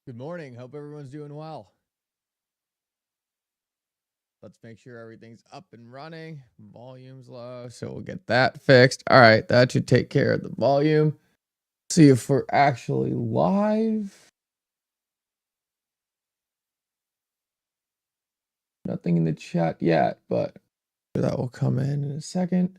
Good morning. Hope everyone's doing well. Let's make sure everything's up and running. Volume's low, so we'll get that fixed. All right, that should take care of the volume. See if we're actually live. Nothing in the chat yet, but that will come in a second.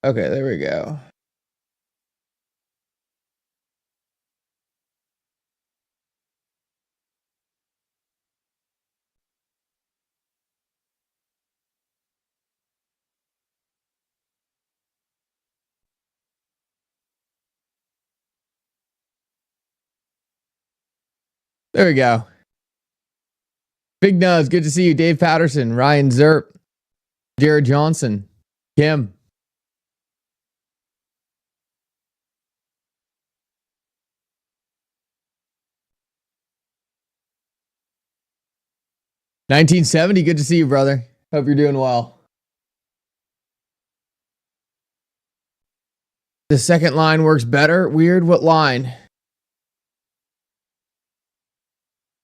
Okay, there we go. There we go. Big Nuz, good to see you. Dave Patterson, Ryan Zerp, Jared Johnson, Kim. $19.70, good to see you, brother. Hope you're doing well. The second line works better. Weird. What line?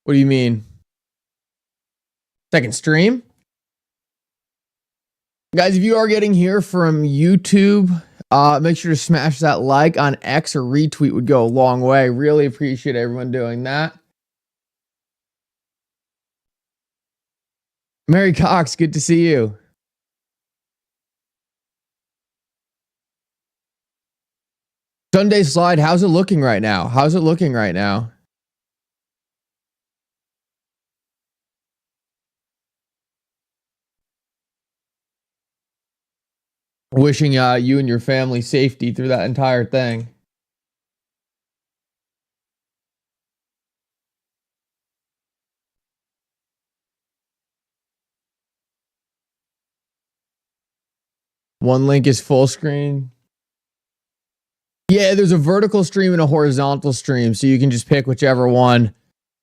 What do you mean? Second stream? Guys, if you are getting here from YouTube, make sure to smash that like on X or retweet would go a long way. Really appreciate everyone doing that. Mary Cox, good to see you. Sunday slide, how's it looking right now? How's it looking right now? Wishing you and your family safety through that entire thing. One link is full screen. Yeah, there's a vertical stream and a horizontal stream, so you can just pick whichever one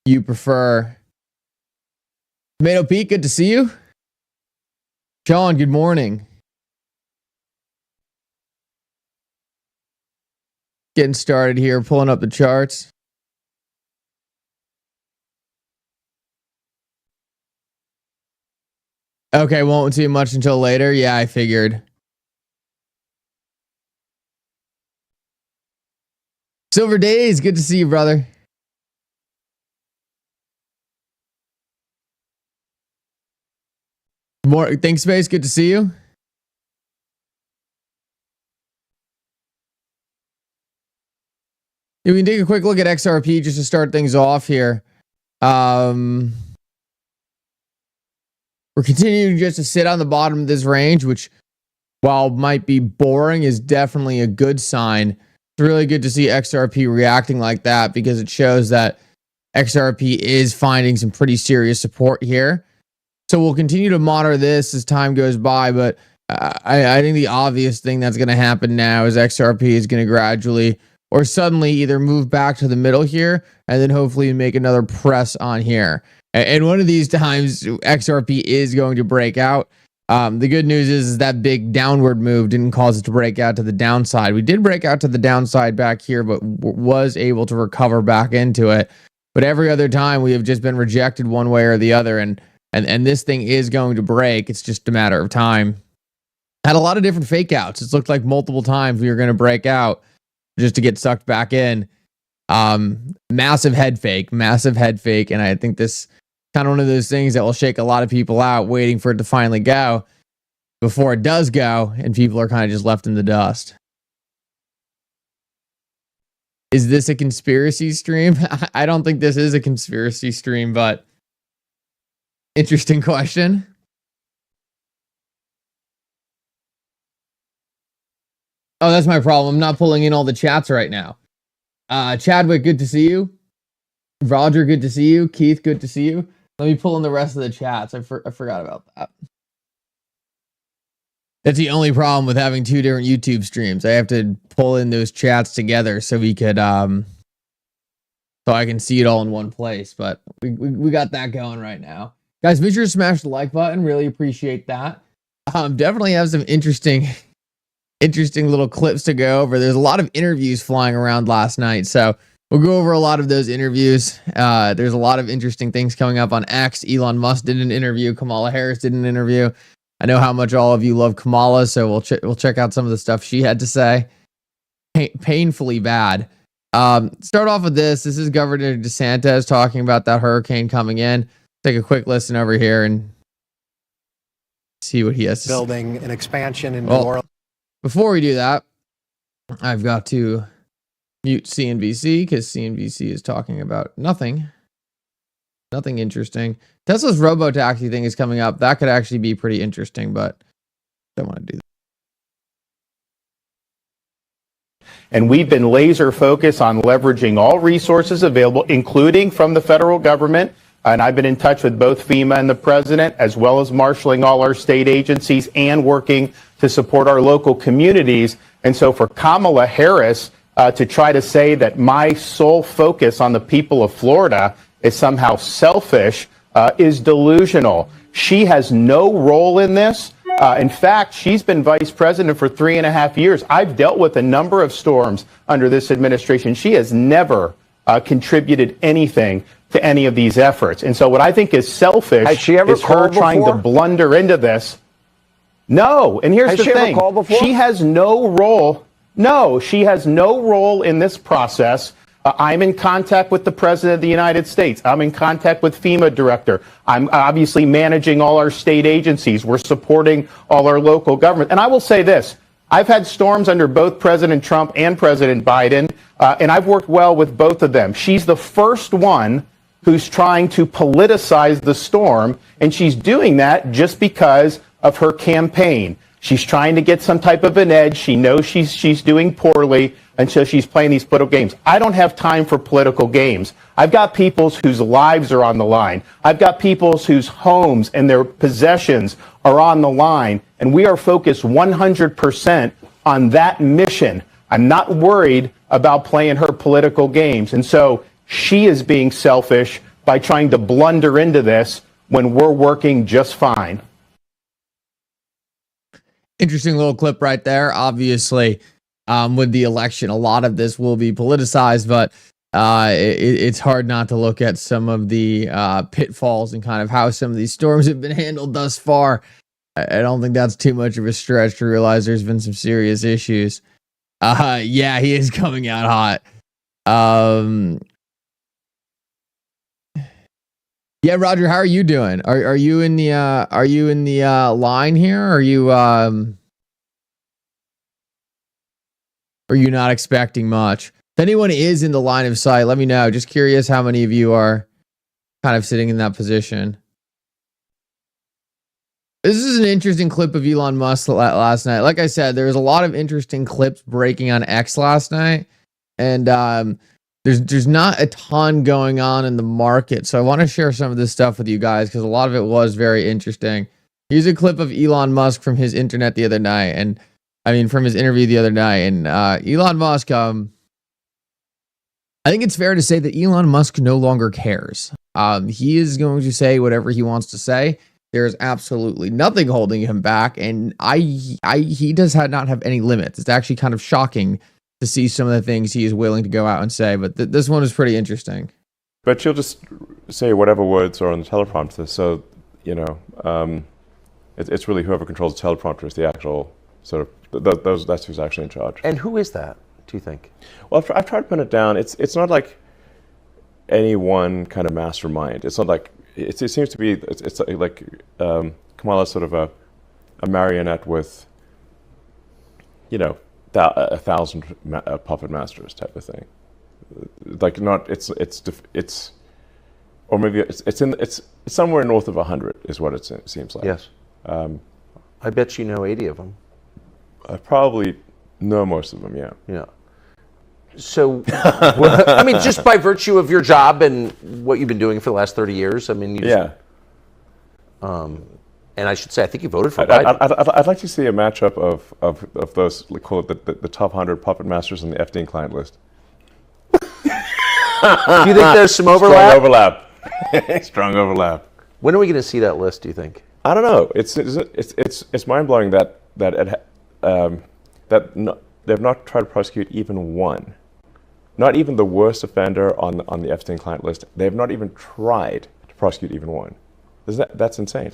you prefer. Tomato Pete, good to see you. Sean, good morning. Getting started here, pulling up the charts. Okay, won't see much until later. Yeah, I figured. Silver Days, good to see you, brother. More Think Space, good to see you. Yeah, we can take a quick look at XRP just to start things off here. We're continuing just to sit on the bottom of this range, which, while might be boring, is definitely a good sign. It's really good to see XRP reacting like that because it shows that XRP is finding some pretty serious support here. So we'll continue to monitor this as time goes by, but I think the obvious thing that's going to happen now is XRP is going to gradually or suddenly either move back to the middle here and then hopefully make another press on here. And one of these times, XRP is going to break out. The good news is that big downward move didn't cause it to break out to the downside. We did break out to the downside back here, but was able to recover back into it. But every other time we have just been rejected one way or the other. And this thing is going to break. It's just a matter of time. Had a lot of different fake outs. It's looked like multiple times we were going to break out just to get sucked back in. Massive head fake. And I think this kind of one of those things that will shake a lot of people out waiting for it to finally go before it does go. And people are kind of just left in the dust. Is this a conspiracy stream? I don't think this is a conspiracy stream, but interesting question. Oh, that's my problem. I'm not pulling in all the chats right now. Chadwick, good to see you. Roger, good to see you. Keith, good to see you. Let me pull in the rest of the chats. I forgot about that. That's the only problem with having two different YouTube streams. I have to pull in those chats together so we could so I can see it all in one place. But we got that going right now. Guys, make sure to smash the like button. Really appreciate that. Definitely have some interesting little clips to go over. There's a lot of interviews flying around last night, so we'll go over a lot of those interviews. There's a lot of interesting things coming up on X. Elon Musk did an interview. Kamala Harris did an interview. I know how much all of you love Kamala, so we'll check out some of the stuff she had to say. Painfully bad. Start off with this. This is Governor DeSantis talking about that hurricane coming in. Take a quick listen over here and see what he has to say. Building an expansion in New Orleans. Before we do that, I've got to mute CNBC because CNBC is talking about nothing interesting. Tesla's robo-taxi thing is coming up. That could actually be pretty interesting, but I don't want to do that. And we've been laser focused on leveraging all resources available, including from the federal government. And I've been in touch with both FEMA and the president, as well as marshaling all our state agencies and working to support our local communities. And so for Kamala Harris to try to say that my sole focus on the people of Florida is somehow selfish is delusional. She has no role in this. In fact, she's been vice president for 3.5 years. I've dealt with a number of storms under this administration. She has never contributed anything to any of these efforts. And so what I think is selfish is her trying to blunder into this. No. And here's the thing. She has no role. No, she has no role in this process. I'm in contact with the President of the United States. I'm in contact with FEMA director. I'm obviously managing all our state agencies. We're supporting all our local government. And I will say this. I've had storms under both President Trump and President Biden, and I've worked well with both of them. She's the first one who's trying to politicize the storm, and she's doing that just because of her campaign. She's trying to get some type of an edge. She knows she's doing poorly, and so she's playing these political games. I don't have time for political games. I've got people whose lives are on the line. I've got people whose homes and their possessions are on the line, and we are focused 100% on that mission. I'm not worried about playing her political games. And so she is being selfish by trying to blunder into this when we're working just fine. Interesting little clip right there. Obviously, with the election, a lot of this will be politicized, but it's hard not to look at some of the pitfalls and kind of how some of these storms have been handled thus far. I don't think that's too much of a stretch to realize there's been some serious issues. Yeah, he is coming out hot. Yeah, Roger, how are you doing? Are you in the line here? Are you not expecting much? If anyone is in the line of sight, let me know. Just curious how many of you are kind of sitting in that position. This is an interesting clip of Elon Musk last night. Like I said, there was a lot of interesting clips breaking on X last night, and there's not a ton going on in the market. So I want to share some of this stuff with you guys because a lot of it was very interesting. Here's a clip of Elon Musk from his internet the other night, and from his interview the other night. And Elon Musk, I think it's fair to say that Elon Musk no longer cares. He is going to say whatever he wants to say. There's absolutely nothing holding him back, and he does not have any limits. It's actually kind of shocking to see some of the things he is willing to go out and say, but this one is pretty interesting. But she'll just say whatever words are on the teleprompter, so, it's really whoever controls the teleprompter is the actual sort of, that's who's actually in charge. And who is that, do you think? Well, I've tried to pin it down. It's not like any one kind of mastermind. It's not like, it seems to be, it's like Kamala's sort of a marionette with, 1,000 puppet masters type of thing. Like not, it's or maybe it's somewhere north of 100 is what it seems like. Yes. I bet you know 80 of them. I probably know most of them. Yeah. Yeah. So, just by virtue of your job and what you've been doing for the last 30 years, yeah. And I should say, I think you voted for Biden. I'd like to see a matchup of those, call it the top 100 puppet masters on the FD client list. Do you think there's some overlap? Strong overlap. Strong overlap. When are we going to see that list, do you think? I don't know. It's mind blowing that they've not tried to prosecute even one, not even the worst offender on the Epstein client list. They've not even tried to prosecute even one. That's insane.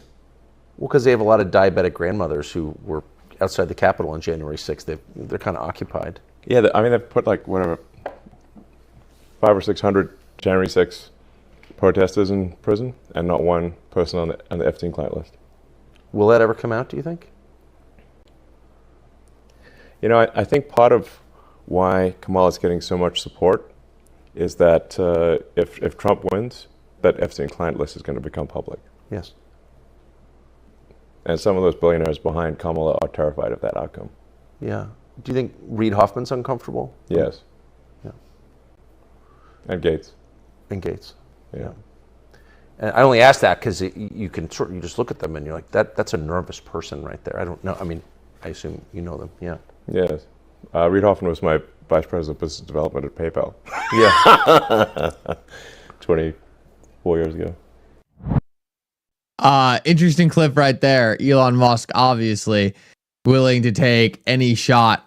Well, because they have a lot of diabetic grandmothers who were outside the Capitol on January 6th. They're kind of occupied. Yeah, they've put like whatever 500 or 600 January 6th protesters in prison, and not one person on the Epstein client list. Will that ever come out, do you think? You know, I think part of why Kamala's getting so much support is that if Trump wins, that Epstein client list is going to become public. Yes. And some of those billionaires behind Kamala are terrified of that outcome. Yeah. Do you think Reid Hoffman's uncomfortable? Yes. Yeah. And Gates. And Gates. Yeah. And I only ask that because you just look at them and you're like, that's a nervous person right there. I don't know. I mean, I assume you know them. Yeah. Yes. Reid Hoffman was my vice president of business development at PayPal. Yeah. 24 years ago. Interesting clip right there. Elon Musk obviously willing to take any shot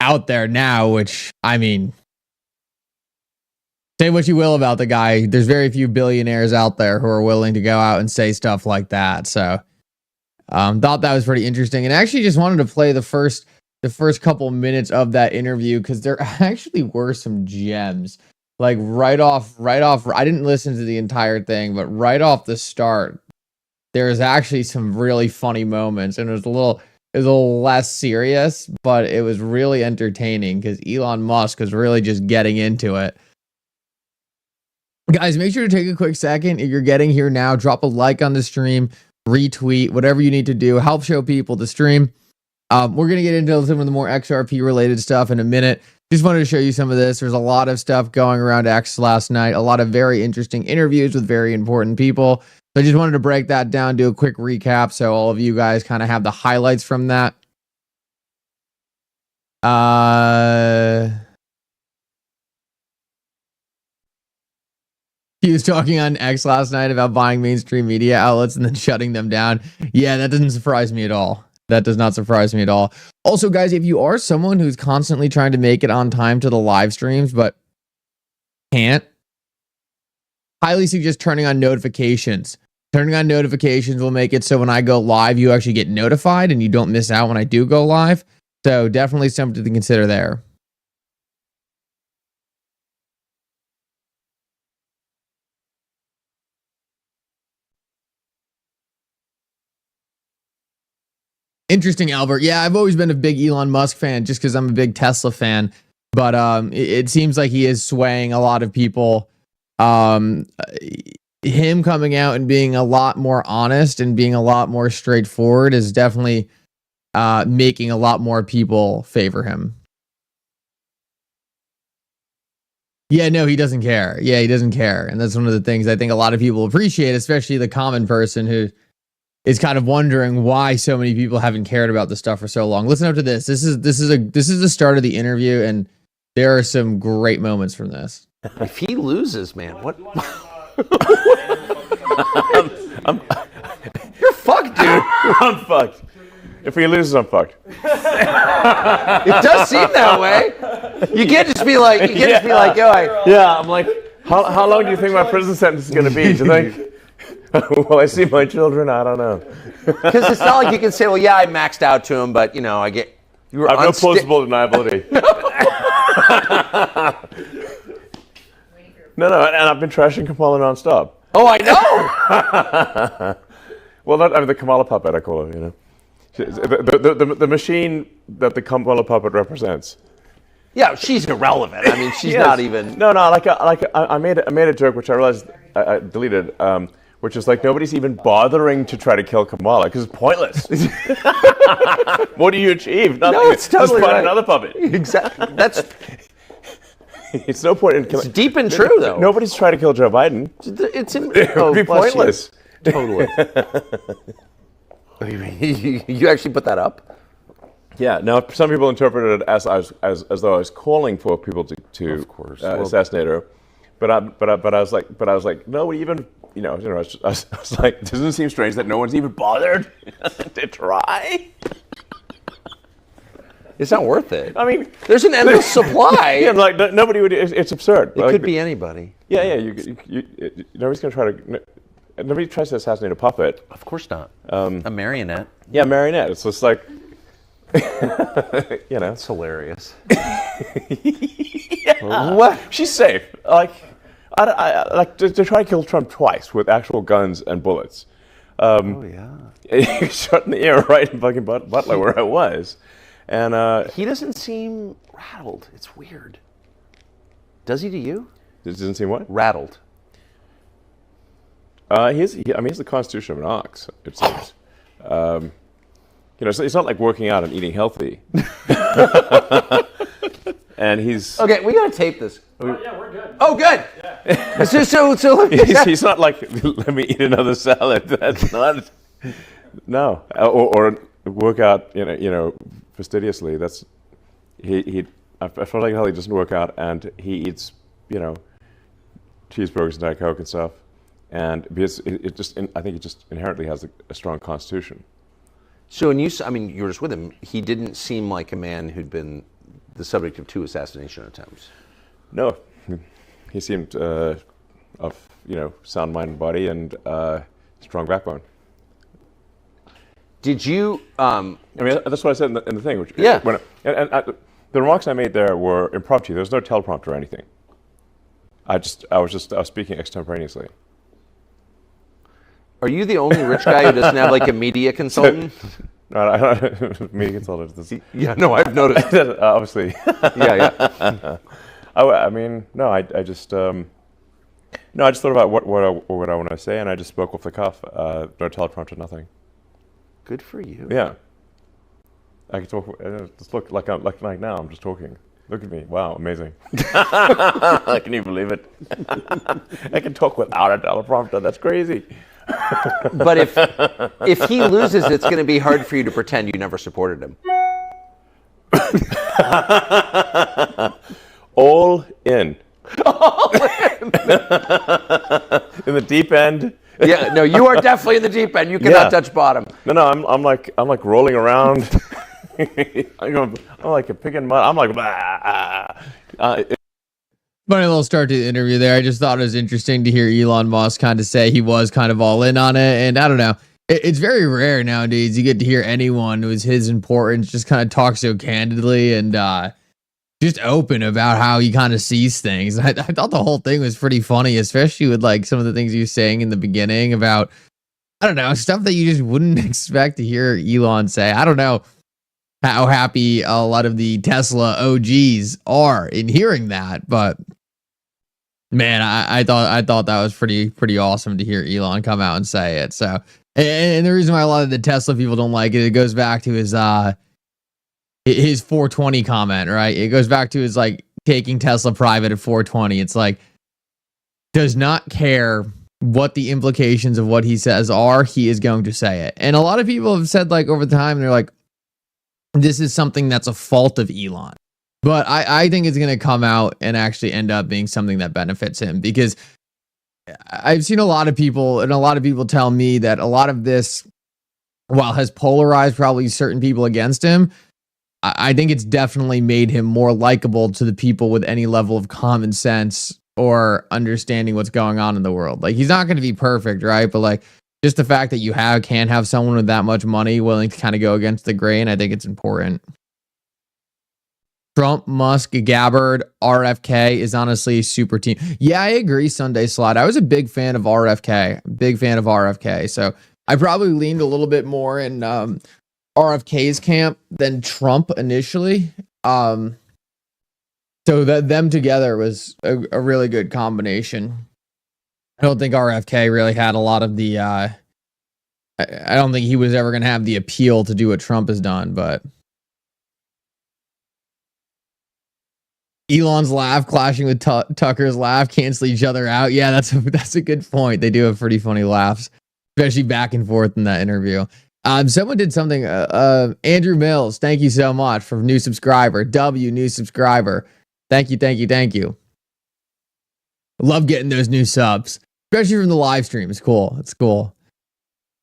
out there now, which, I mean, say what you will about the guy. There's very few billionaires out there who are willing to go out and say stuff like that. So thought that was pretty interesting. And actually just wanted to play the first couple minutes of that interview because there actually were some gems. Like right off, I didn't listen to the entire thing, but right off the start, there was actually some really funny moments, and it was a little less serious, but it was really entertaining because Elon Musk was really just getting into it. Guys, make sure to take a quick second. If you're getting here now, drop a like on the stream, retweet, whatever you need to do, help show people the stream. We're going to get into some of the more XRP related stuff in a minute. Just wanted to show you some of this. There's a lot of stuff going around X last night, a lot of very interesting interviews with very important people. So I just wanted to break that down, do a quick recap so all of you guys kind of have the highlights from that. He was talking on X last night about buying mainstream media outlets and then shutting them down. Yeah, that doesn't surprise me at all. That does not surprise me at all. Also, guys, if you are someone who's constantly trying to make it on time to the live streams, but can't, highly suggest turning on notifications. Turning on notifications will make it so when I go live, you actually get notified and you don't miss out when I do go live. So definitely something to consider there. Interesting, Albert. Yeah, I've always been a big Elon Musk fan just because I'm a big Tesla fan. But it seems like he is swaying a lot of people. Him coming out and being a lot more honest and being a lot more straightforward is definitely making a lot more people favor him. Yeah, no, he doesn't care. Yeah, he doesn't care. And that's one of the things I think a lot of people appreciate, especially the common person who is kind of wondering why so many people haven't cared about this stuff for so long. Listen up to this. This is the start of the interview, and there are some great moments from this. If he loses, man, what? You're fucked, dude. I'm fucked. If he loses, I'm fucked. It does seem that way. You can't just be like, yo, I'm like, how long do you think my prison sentence is going to be? Do you think? Will I see my children? I don't know. Because it's not like you can say, well, yeah, I maxed out to him, but, you know, I have no plausible deniability. No, and I've been trashing Kamala nonstop. Oh, I know. Well, the Kamala puppet, I call her, you know. The machine that the Kamala puppet represents. Yeah, she's irrelevant. I mean, she's not even. No. I made a joke which I realized I deleted, which is like nobody's even bothering to try to kill Kamala because it's pointless. What do you achieve? Nothing. No, it's totally just find right. another puppet. Exactly. That's. It's no point in killing. It's deep and true, though. Nobody's trying to kill Joe Biden. It would be pointless. Totally. You actually put that up? Yeah. Now, some people interpreted it as though I was calling for people to assassinate her. but I was like, nobody even, I was like, doesn't it seem strange that no one's even bothered to try? It's not worth it. I mean, there's an endless supply. Yeah, like nobody would. It's absurd. It could be anybody. Yeah. Nobody's gonna try to. Nobody tries to assassinate a puppet. Of course not. A marionette. Yeah, marionette. It's just like, It's hilarious. Yeah. What? She's safe. Like, to try to kill Trump twice with actual guns and bullets. Oh yeah. He shot in the air right in fucking Butler where I was. And he doesn't seem rattled. It's weird. Does he to you? It doesn't seem what? Rattled. He's the constitution of an ox, it seems. It's not like working out and eating healthy. And he's... Okay, we gotta tape this. Yeah, we're good. Oh, good. Yeah. so he's not like, let me eat another salad. That's not... No. Or work out, fastidiously. That's... I feel like how he doesn't work out, and he eats, cheeseburgers and Diet Coke and stuff. And because I think it just inherently has a strong constitution. So when you were just with him, he didn't seem like a man who'd been the subject of 2 assassination attempts. No, he seemed of sound mind and body and strong backbone. Did you? That's what I said in the thing. Which, yeah. The remarks I made there were impromptu. There was no teleprompter or anything. I was speaking extemporaneously. Are you the only rich guy who doesn't have like a media consultant? No, I don't. Media consultant. Yeah, no, I've noticed. Obviously. Yeah. I just thought about what I want to say, and I just spoke off the cuff. No teleprompter, nothing. Good for you. Yeah. I can talk. Just look like now. I'm just talking. Look at me. Wow, amazing. Can you believe it? I can talk without a teleprompter. That's crazy. But if he loses, it's going to be hard for you to pretend you never supported him. All in. In the deep end. Yeah, no, you are definitely in the deep end. You cannot touch bottom. No, I'm like rolling around. I'm like a pig in mud. I'm like, Funny little start to the interview there. I just thought it was interesting to hear Elon Musk kind of say he was kind of all in on it. And I don't know. It's very rare nowadays you get to hear anyone who is his importance just kind of talk so candidly and just open about how he kind of sees things. And I thought the whole thing was pretty funny, especially with like some of the things he was saying in the beginning about, I don't know, stuff that you just wouldn't expect to hear Elon say. I don't know how happy a lot of the Tesla OGs are in hearing that, but man, I thought that was pretty awesome to hear Elon come out and say it. So, and the reason why a lot of the Tesla people don't like it goes back to his 420 comment, right? It goes back to his like taking Tesla private at 420. It's like, does not care what the implications of what he says are. He is going to say it. And a lot of people have said like over time, they're like, this is something that's a fault of Elon. But I think it's going to come out and actually end up being something that benefits him, because I've seen a lot of people, and a lot of people tell me that a lot of this, while has polarized probably certain people against him, I think it's definitely made him more likable to the people with any level of common sense or understanding what's going on in the world. Like, he's not going to be perfect, right? But like, just the fact that you can't have someone with that much money willing to kind of go against the grain, I think it's important. Trump, Musk, Gabbard, RFK is honestly a super team. Yeah, I agree, Sunday Slot. I was a big fan of RFK. So I probably leaned a little bit more in RFK's camp than Trump initially. So that them together was a really good combination. I don't think RFK really had a lot of the I don't think he was ever going to have the appeal to do what Trump has done, but Elon's laugh clashing with Tucker's laugh cancel each other out. Yeah, that's a good point. They do have pretty funny laughs, especially back and forth in that interview. Someone did something. Andrew Mills, thank you so much for new subscriber. New subscriber. Thank you. Love getting those new subs, especially from the live stream. It's cool. It's cool.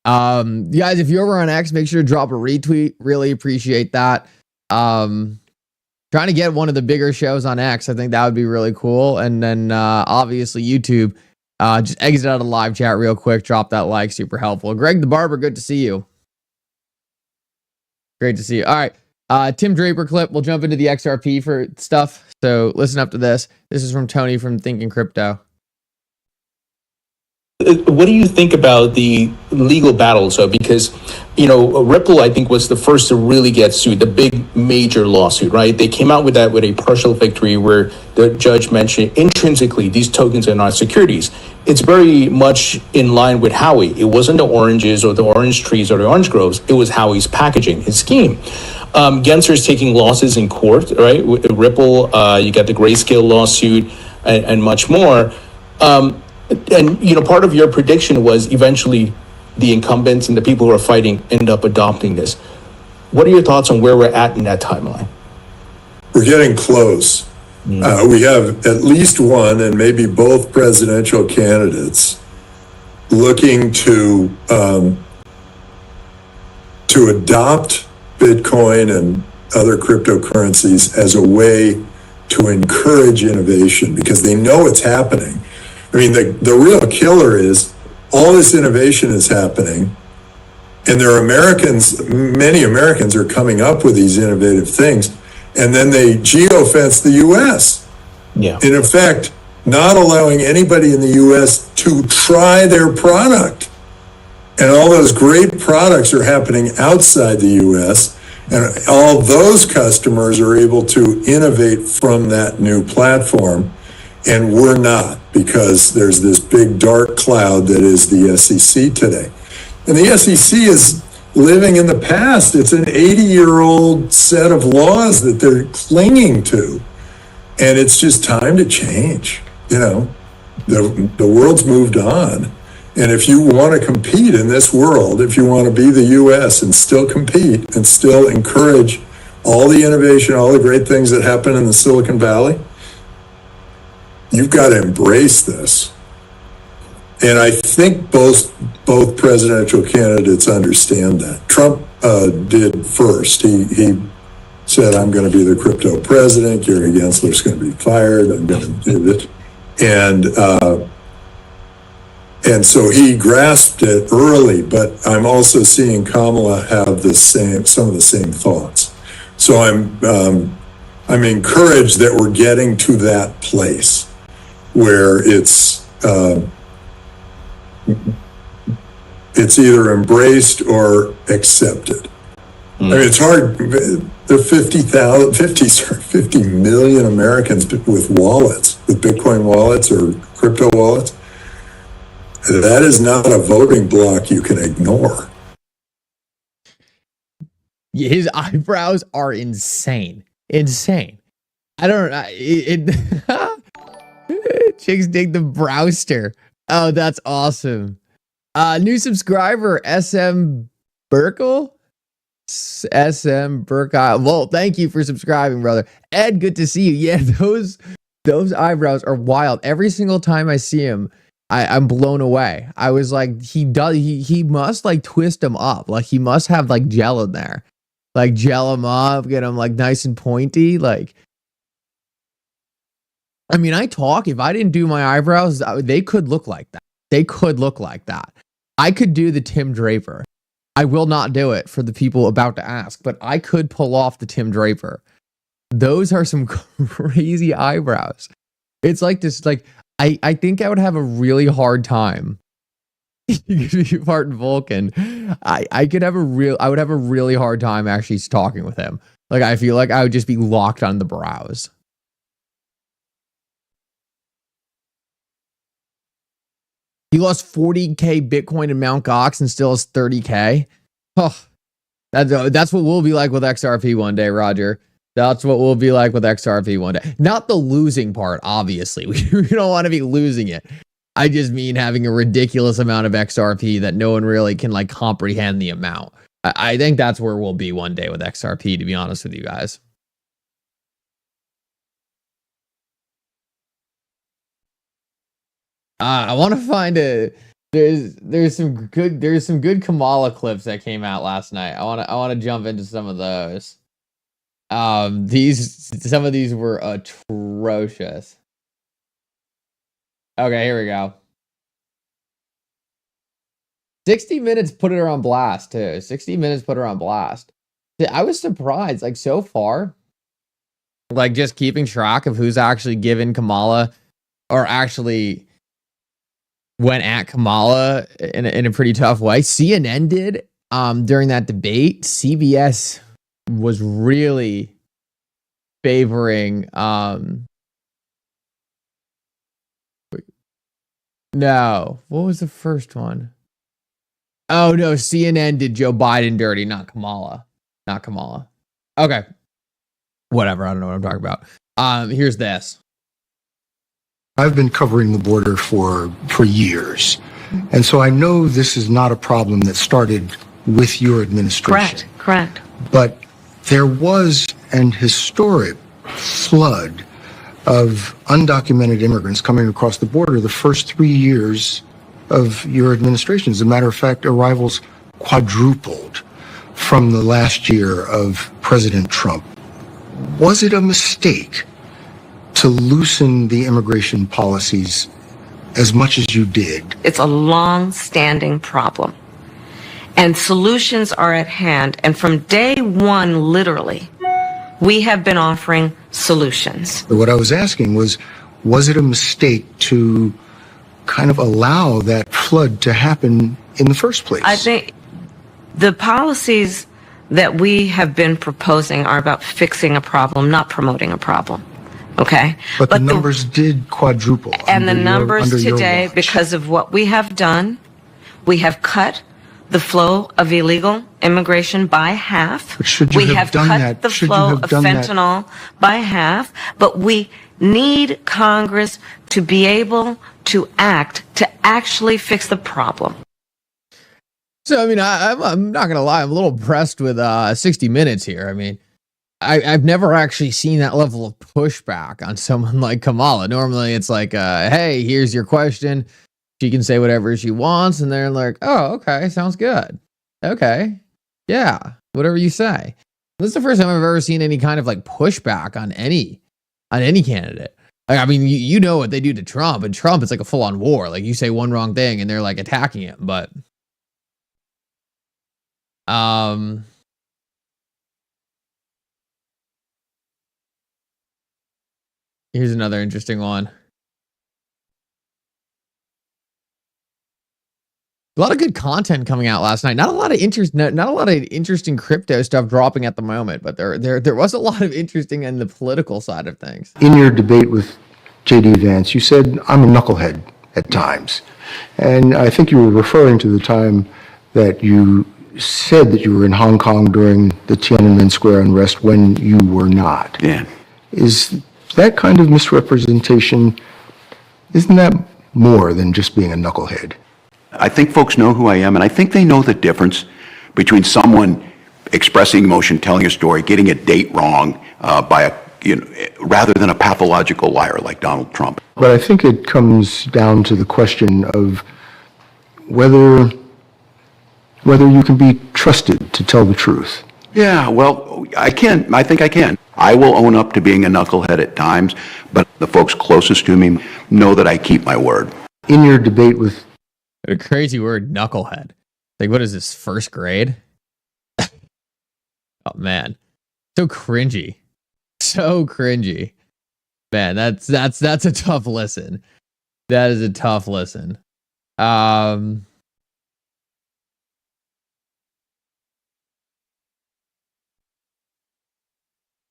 Guys, if you're over on X, make sure to drop a retweet. Really appreciate that. Trying to get one of the bigger shows on X. I think that would be really cool. And then obviously YouTube. Just exit out of the live chat real quick. Drop that like. Super helpful. Greg the Barber, good to see you. Great to see you. All right. Tim Draper clip. We'll jump into the XRP for stuff. So listen up to this. This is from Tony from Thinking Crypto. What do you think about the legal battle? So, because, Ripple, I think, was the first to really get sued, the big major lawsuit, right? They came out with that with a partial victory where the judge mentioned intrinsically these tokens are not securities. It's very much in line with Howie. It wasn't the oranges or the orange trees or the orange groves. It was Howie's packaging, his scheme. Gensler's taking losses in court, right? With Ripple, you got the Grayscale lawsuit and much more. And part of your prediction was eventually the incumbents and the people who are fighting end up adopting this. What are your thoughts on where we're at in that timeline? We're getting close. We have at least one and maybe both presidential candidates looking to adopt Bitcoin and other cryptocurrencies as a way to encourage innovation because they know it's happening. I mean, the real killer is all this innovation is happening, and there are many Americans are coming up with these innovative things, and then they geofence the U.S. Yeah. In effect, not allowing anybody in the U.S. to try their product. And all those great products are happening outside the U.S., and all those customers are able to innovate from that new platform. And we're not, because there's this big dark cloud that is the SEC today. And the SEC is living in the past. It's an 80-year-old set of laws that they're clinging to. And it's just time to change. The world's moved on. And if you want to compete in this world, if you want to be the U.S. and still compete and still encourage all the innovation, all the great things that happen in the Silicon Valley, you've got to embrace this. And I think both presidential candidates understand that. Trump did first. He said, I'm going to be the crypto president. Gary Gensler's going to be fired. I'm going to do it. And so he grasped it early, but I'm also seeing Kamala have some of the same thoughts. So I'm encouraged that we're getting to that place where it's either embraced or accepted. I mean, it's hard. There are 50 million Americans with wallets, with Bitcoin wallets or crypto wallets. That is not a voting block you can ignore. Yeah, his eyebrows are insane. Insane. I don't know. Chicks dig the browster. Oh, that's awesome. New subscriber, SM Burkle? SM Burkle. Well, thank you for subscribing, brother. Ed, good to see you. Yeah, those eyebrows are wild. Every single time I see him, I'm blown away. I was like, he must like twist them up. Like he must have like gel in there. Like gel them up, get them like nice and pointy. Like, I mean, if I didn't do my eyebrows, they could look like that. They could look like that. I could do the Tim Draper. I will not do it for the people about to ask, but I could pull off the Tim Draper. Those are some crazy eyebrows. It's like this, like, I think I would have a really hard time. Martin Vulcan. I would have a really hard time actually talking with him. Like, I feel like I would just be locked on the brows. He lost 40K Bitcoin in Mt. Gox and still has 30K. Oh, that's what we'll be like with XRP one day, Roger. That's what we'll be like with XRP one day. Not the losing part, obviously. We don't want to be losing it. I just mean having a ridiculous amount of XRP that no one really can like comprehend the amount. I think that's where we'll be one day with XRP, to be honest with you guys. I want to find a. There's some good Kamala clips that came out last night. I want to jump into some of those. Some of these were atrocious. Okay, here we go. 60 Minutes put her on blast too. 60 Minutes put her on blast. I was surprised, like so far, like just keeping track of who's actually given Kamala or actually went at Kamala in a pretty tough way. CNN did during that debate. CBS was really favoring no, what was the first one? Oh no, CNN did Joe Biden dirty, not Kamala. Not Kamala. Okay. Whatever, I don't know what I'm talking about. Here's this. I've been covering the border for years. And so I know this is not a problem that started with your administration. Correct. But there was an historic flood of undocumented immigrants coming across the border the first 3 years of your administration. As a matter of fact, arrivals quadrupled from the last year of President Trump. Was it a mistake to loosen the immigration policies as much as you did? It's a long-standing problem. And solutions are at hand. And from day one, literally, we have been offering solutions. What I was asking was it a mistake to kind of allow that flood to happen in the first place? I think the policies that we have been proposing are about fixing a problem, not promoting a problem. Okay? But the numbers did quadruple. And the numbers under your today, watch. because of what we have done, we have cut the flow of illegal immigration by half. But should you we have done cut that? the Should you flow have of done that? fentanyl by half, but we need Congress to be able to act to actually fix the problem. So, I mean, I'm not going to lie. I'm a little impressed with 60 Minutes here. I mean, I've never actually seen that level of pushback on someone like Kamala. Normally, it's like, hey, here's your question. She can say whatever she wants. And they're like, oh, okay, sounds good. Okay. Yeah, whatever you say. This is the first time I've ever seen any kind of like pushback on any candidate. Like, I mean, you know what they do to Trump, and Trump is like a full-on war. Like, you say one wrong thing and they're like attacking him. But here's another interesting one. A lot of good content coming out last night. Not a lot of interesting crypto stuff dropping at the moment, but there was a lot of interesting in the political side of things. In your debate with J.D. Vance, you said, I'm a knucklehead at times. And I think you were referring to the time that you said that you were in Hong Kong during the Tiananmen Square unrest when you were not. Yeah. Is that kind of misrepresentation, isn't that more than just being a knucklehead? I think folks know who I am, and I think they know the difference between someone expressing emotion, telling a story, getting a date wrong rather than a pathological liar like Donald Trump. But I think it comes down to the question of whether you can be trusted to tell the truth. Yeah, well, I can. I think I can. I will own up to being a knucklehead at times, but the folks closest to me know that I keep my word. In your debate with... A crazy word, knucklehead. Like, what is this, first grade? Oh, man. So cringy. So cringy. Man, that's a tough listen. That is a tough listen.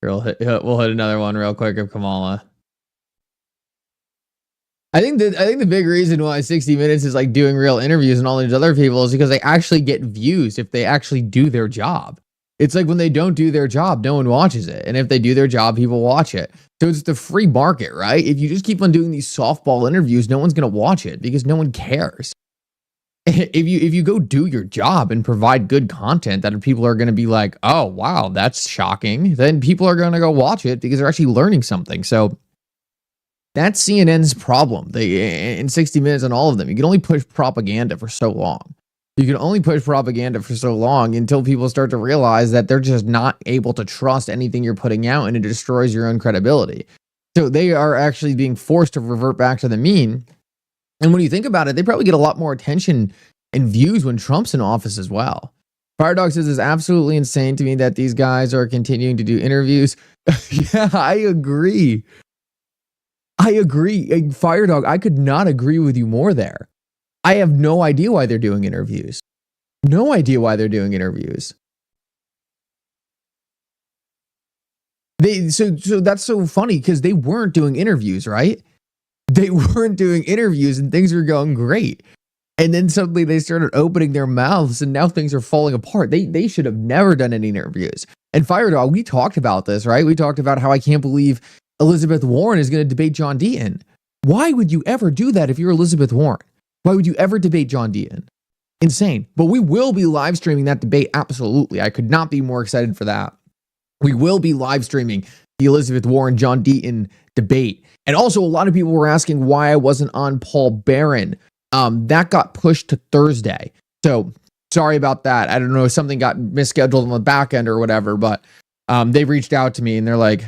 We'll hit another one real quick of Kamala. I think the big reason why 60 Minutes is like doing real interviews and all these other people is because they actually get views if they actually do their job. It's like when they don't do their job, no one watches it. And if they do their job, people watch it. So it's the free market, right? If you just keep on doing these softball interviews, no one's going to watch it because no one cares. If you go do your job and provide good content that people are going to be like, oh, wow, that's shocking, then people are going to go watch it because they're actually learning something. So That's CNN's problem. They in 60 Minutes on all of them. You can only push propaganda for so long. You can only push propaganda for so long until people start to realize that they're just not able to trust anything you're putting out, and it destroys your own credibility. So they are actually being forced to revert back to the mean. And when you think about it, they probably get a lot more attention and views when Trump's in office as well. Firedog says it's absolutely insane to me that these guys are continuing to do interviews. Yeah, I agree. Firedog, I could not agree with you more there. I have no idea why they're doing interviews. No idea why they're doing interviews. So that's so funny because they weren't doing interviews, right? They weren't doing interviews and things were going great. And then suddenly they started opening their mouths and now things are falling apart. They should have never done any interviews. And Firedog, we talked about this, right? We talked about how I can't believe Elizabeth Warren is going to debate John Deaton. Why would you ever do that if you're Elizabeth Warren? Why would you ever debate John Deaton? Insane. But we will be live streaming that debate. Absolutely. I could not be more excited for that. We will be live streaming the Elizabeth Warren, John Deaton debate. And also a lot of people were asking why I wasn't on Paul Barron. That got pushed to Thursday. So sorry about that. I don't know if something got misscheduled on the back end or whatever, but they reached out to me and they're like,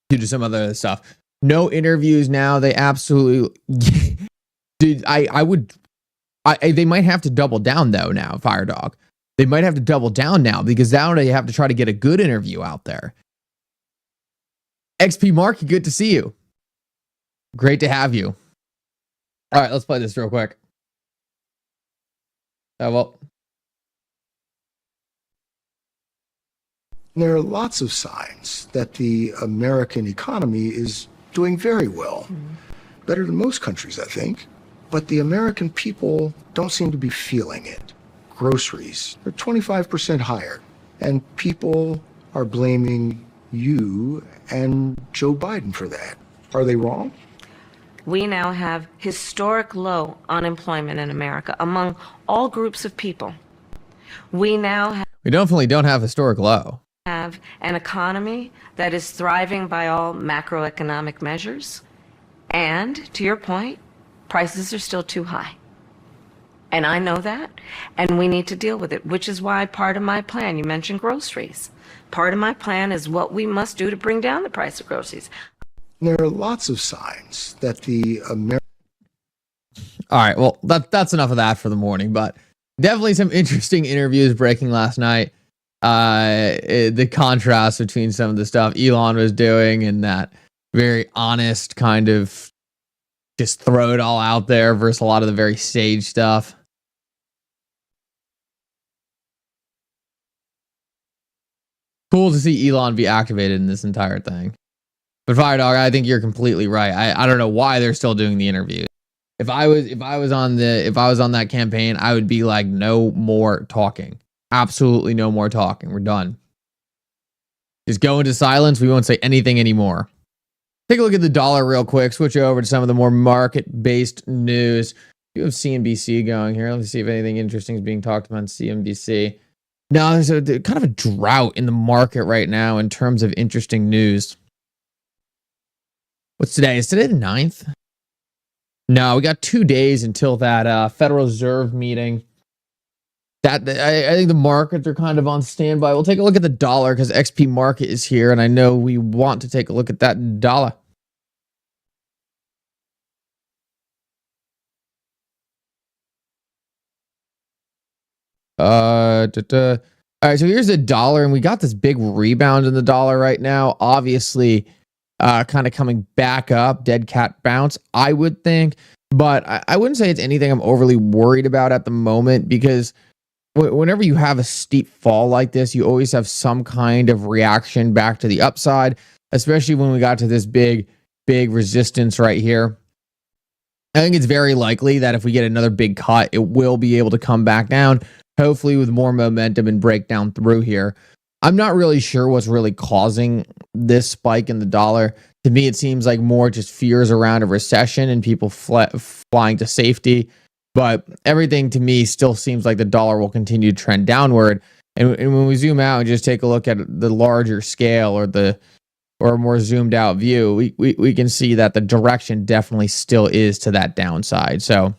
due to some other stuff. No interviews now. They absolutely, dude. They might have to double down though now, Firedog. They might have to double down now because now they have to try to get a good interview out there. XP Mark, good to see you. Great to have you. All right, let's play this real quick. Well. There are lots of signs that the American economy is doing very well. Better than most countries, I think. But the American people don't seem to be feeling it. Groceries are 25% higher. And people are blaming you and Joe Biden for that. Are they wrong? We now have historic low unemployment in America among all groups of people. We definitely don't have historic low. Have an economy that is thriving by all macroeconomic measures. And to your point, prices are still too high. And I know that, and we need to deal with it, which is why part of my plan, you mentioned groceries. Part of my plan is what we must do to bring down the price of groceries. There are lots of signs that the American... All right, well, that's enough of that for the morning, but definitely some interesting interviews breaking last night. The contrast between some of the stuff Elon was doing and that very honest kind of just throw it all out there versus a lot of the very sage stuff. Cool to see Elon be activated in this entire thing. But Firedog, I think you're completely right. I don't know why they're still doing the interviews. If I was on that campaign, I would be like, no more talking. Absolutely no more talking. We're done. Just go into silence. We won't say anything anymore. Take a look at the dollar real quick. Switch over to some of the more market-based news. You have CNBC going here. Let me see if anything interesting is being talked about on CNBC. No, there's kind of a drought in the market right now in terms of interesting news. What's today? Is today the 9th? No, we got 2 days until that Federal Reserve meeting. I think the markets are kind of on standby. We'll take a look at the dollar because XP Market is here, and I know we want to take a look at that dollar. All right, so here's the dollar, and we got this big rebound in the dollar right now. Obviously, kind of coming back up, dead cat bounce, I would think. But I wouldn't say it's anything I'm overly worried about at the moment because whenever you have a steep fall like this, you always have some kind of reaction back to the upside, especially when we got to this big resistance right here. I think it's very likely that if we get another big cut, it will be able to come back down, hopefully with more momentum and break down through here. I'm not really sure what's really causing this spike in the dollar. To me, it seems like more just fears around a recession and people flying to safety. But everything to me still seems like the dollar will continue to trend downward. And when we zoom out and just take a look at the larger scale or a more zoomed out view, we can see that the direction definitely still is to that downside. So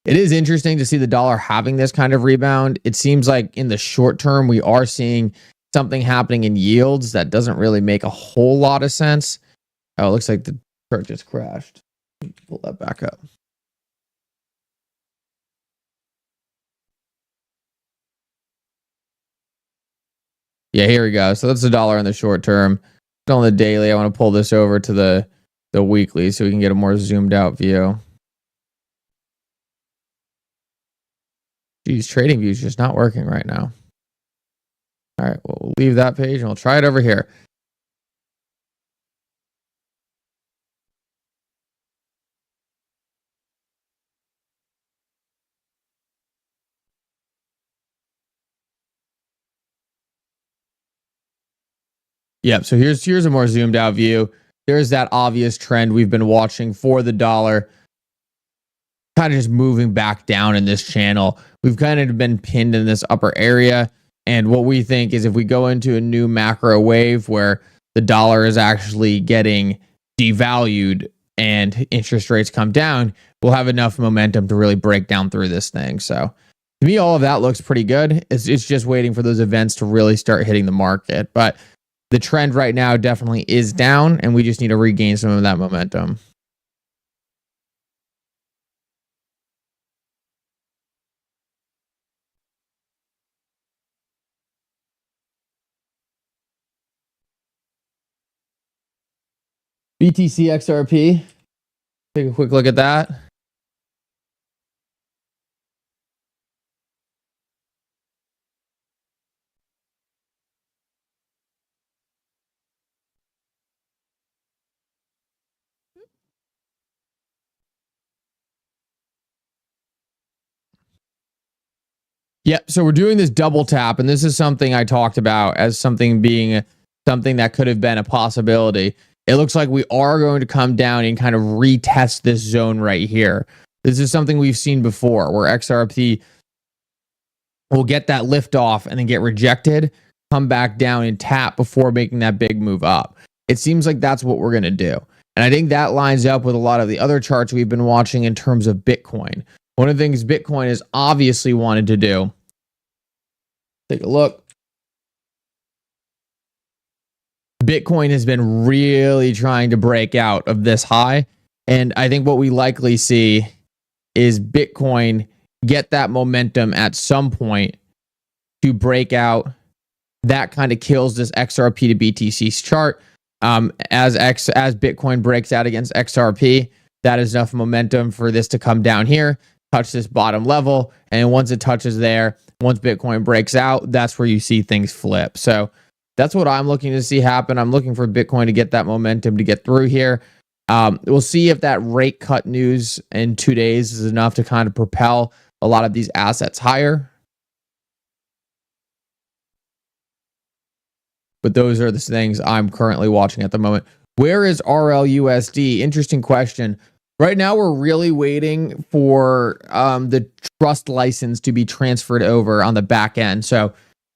it is interesting to see the dollar having this kind of rebound. It seems like in the short term, we are seeing something happening in yields that doesn't really make a whole lot of sense. Oh, it looks like the chart just crashed. Pull that back up. Yeah, here we go. So that's the dollar in the short term. On the daily, I want to pull this over to the weekly so we can get a more zoomed out view. Geez, trading view is just not working right now. All right, well, we'll leave that page and we'll try it over here. Yep, so here's a more zoomed out view. There's that obvious trend we've been watching for the dollar, kind of just moving back down in this channel. We've kind of been pinned in this upper area. And what we think is if we go into a new macro wave where the dollar is actually getting devalued and interest rates come down, we'll have enough momentum to really break down through this thing. So to me, all of that looks pretty good. It's just waiting for those events to really start hitting the market. But the trend right now definitely is down, and we just need to regain some of that momentum. BTC XRP. Take a quick look at that. Yeah, so we're doing this double tap, and this is something I talked about as something being something that could have been a possibility. It looks like we are going to come down and kind of retest this zone right here. This is something we've seen before where XRP will get that lift off and then get rejected, come back down and tap before making that big move up. It seems like that's what we're going to do. And I think that lines up with a lot of the other charts we've been watching in terms of Bitcoin. One of the things Bitcoin has obviously wanted to do, take a look. Bitcoin has been really trying to break out of this high. And I think what we likely see is Bitcoin get that momentum at some point to break out. That kind of kills this XRP to BTC's chart. As Bitcoin breaks out against XRP, that is enough momentum for this to come down here, touch this bottom level, and once it touches there, once Bitcoin breaks out, that's where you see things flip. So that's what I'm looking to see happen. I'm looking for Bitcoin to get that momentum to get through here. We'll see if that rate cut news in 2 days is enough to kind of propel a lot of these assets higher. But those are the things I'm currently watching at the moment. Where is RLUSD? Interesting question. Right now, we're really waiting for the trust license to be transferred over on the back end. So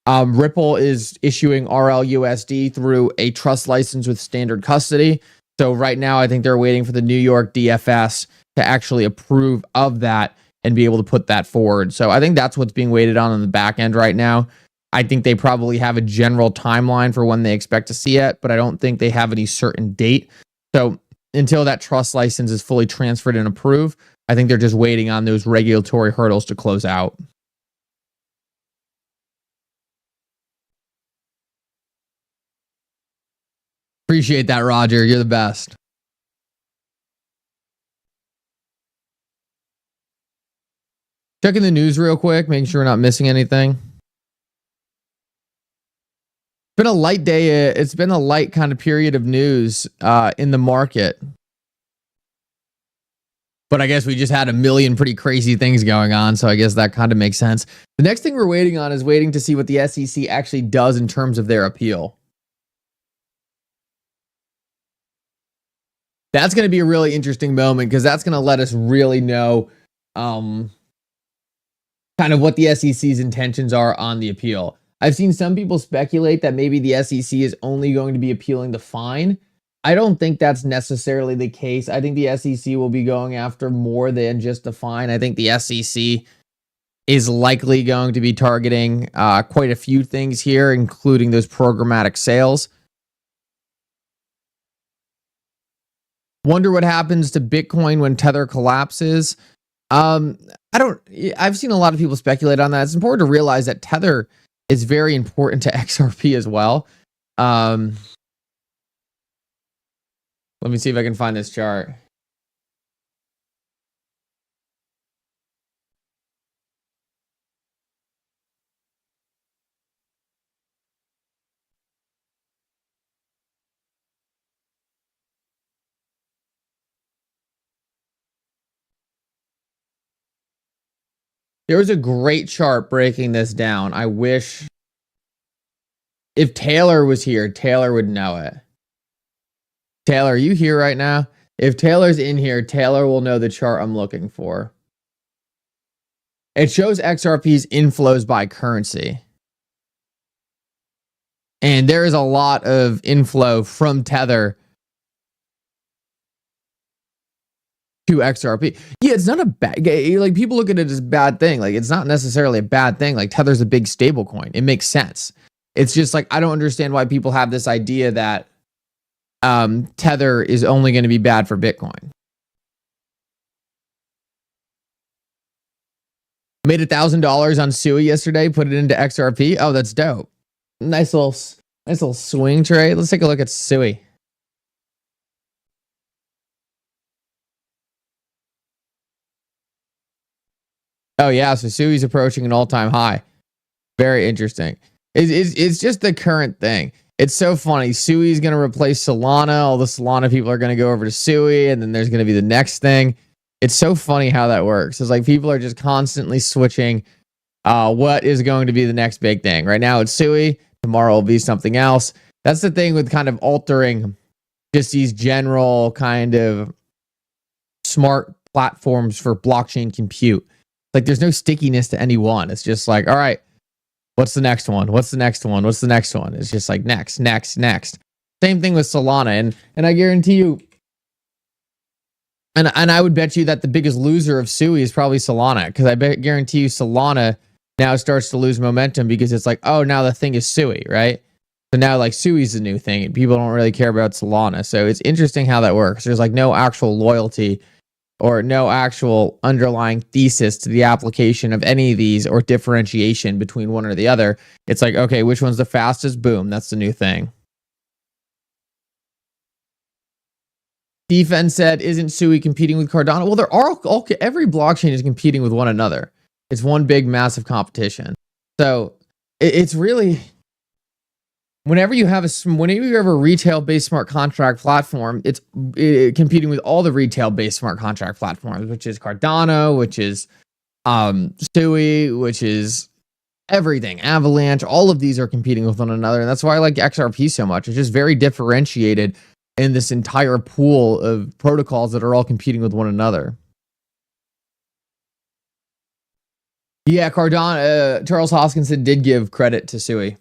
Ripple is issuing RLUSD through a trust license with standard custody. So right now, I think they're waiting for the New York DFS to actually approve of that and be able to put that forward. So I think that's what's being waited on the back end right now. I think they probably have a general timeline for when they expect to see it, but I don't think they have any certain date. So until that trust license is fully transferred and approved, I think they're just waiting on those regulatory hurdles to close out. Appreciate that, Roger. You're the best. Checking the news real quick, making sure we're not missing anything. Been a light day. It's been a light kind of period of news in the market. But I guess we just had a million pretty crazy things going on. So I guess that kind of makes sense. The next thing we're waiting on is waiting to see what the SEC actually does in terms of their appeal. That's going to be a really interesting moment because that's going to let us really know kind of what the SEC's intentions are on the appeal. I've seen some people speculate that maybe the SEC is only going to be appealing the fine. I don't think that's necessarily the case. I think the SEC will be going after more than just the fine. I think the SEC is likely going to be targeting quite a few things here, including those programmatic sales. Wonder what happens to Bitcoin when Tether collapses. I've seen a lot of people speculate on that. It's important to realize that Tether is very important to XRP as well. Let me see if I can find this chart. There was a great chart breaking this down. I wish if Taylor was here, Taylor would know it. Taylor, are you here right now? If Taylor's in here, Taylor will know the chart I'm looking for. It shows XRP's inflows by currency. And there is a lot of inflow from Tether to XRP. Yeah, it's not a bad, like people look at it as a bad thing. Like it's not necessarily a bad thing. Like Tether's a big stable coin. It makes sense. It's just like, I don't understand why people have this idea that Tether is only going to be bad for Bitcoin. Made $1,000 on Sui yesterday, put it into XRP. Oh, that's dope. Nice little swing trade. Let's take a look at Sui. Oh yeah, so Sui's approaching an all-time high. Very interesting. It's just the current thing. It's so funny. Sui's going to replace Solana. All the Solana people are going to go over to Sui, and then there's going to be the next thing. It's so funny how that works. It's like people are just constantly switching what is going to be the next big thing. Right now it's Sui. Tomorrow will be something else. That's the thing with kind of altering just these general kind of smart platforms for blockchain compute. Like there's no stickiness to any one. It's just like, all right, what's the next one? What's the next one? What's the next one? It's just like next. Same thing with Solana. And I guarantee you, and I would bet you that the biggest loser of Sui is probably Solana, because I guarantee you Solana now starts to lose momentum because it's like, oh, now the thing is Sui, right? So now like Sui's the new thing and people don't really care about Solana. So it's interesting how that works. There's like no actual loyalty or no actual underlying thesis to the application of any of these or differentiation between one or the other. It's like, okay, which one's the fastest? Boom, that's the new thing. Defense said, isn't Sui competing with Cardano? Well, there are every blockchain is competing with one another. It's one big, massive competition. So it's really, whenever you have a retail-based smart contract platform, it's competing with all the retail-based smart contract platforms, which is Cardano, which is Sui, which is everything, Avalanche. All of these are competing with one another, and that's why I like XRP so much. It's just very differentiated in this entire pool of protocols that are all competing with one another. Yeah, Cardano, Charles Hoskinson did give credit to Sui.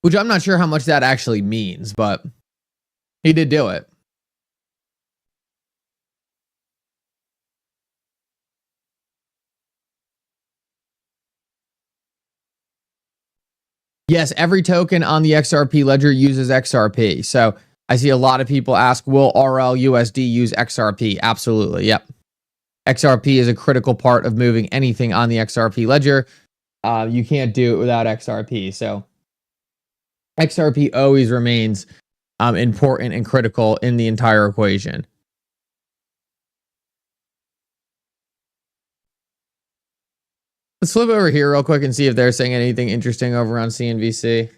Which I'm not sure how much that actually means, but he did do it. Yes, every token on the XRP ledger uses XRP. So I see a lot of people ask, will RLUSD use XRP? Absolutely, yep. XRP is a critical part of moving anything on the XRP ledger. You can't do it without XRP. So XRP always remains important and critical in the entire equation. Let's flip over here real quick and see if they're saying anything interesting over on CNBC.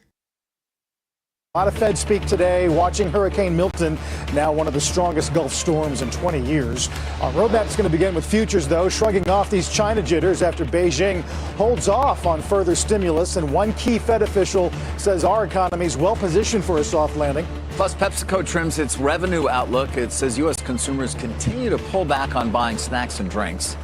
A lot of Fed speak today, watching Hurricane Milton, now one of the strongest Gulf storms in 20 years. Our roadmap is going to begin with futures, though, shrugging off these China jitters after Beijing holds off on further stimulus. And one key Fed official says our economy is well positioned for a soft landing. Plus, PepsiCo trims its revenue outlook. It says U.S. consumers continue to pull back on buying snacks and drinks.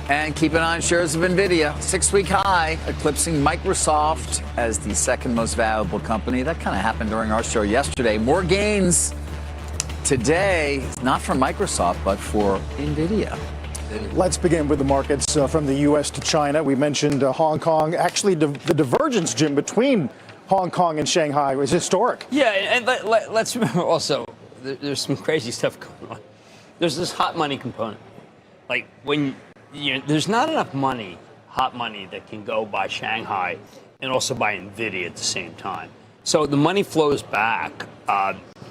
And keep an eye on shares of NVIDIA. 6-week high, eclipsing Microsoft as the second most valuable company. That kind of happened during our show yesterday. More gains today, not for Microsoft, but for NVIDIA. Let's begin with the markets from the U.S. to China. We mentioned Hong Kong. Actually, the divergence, Jim, between Hong Kong and Shanghai was historic. Yeah, and let's remember also, there's some crazy stuff going on. There's this hot money component. Like when there's not enough money, hot money, that can go by Shanghai and also by NVIDIA at the same time. So the money flows back.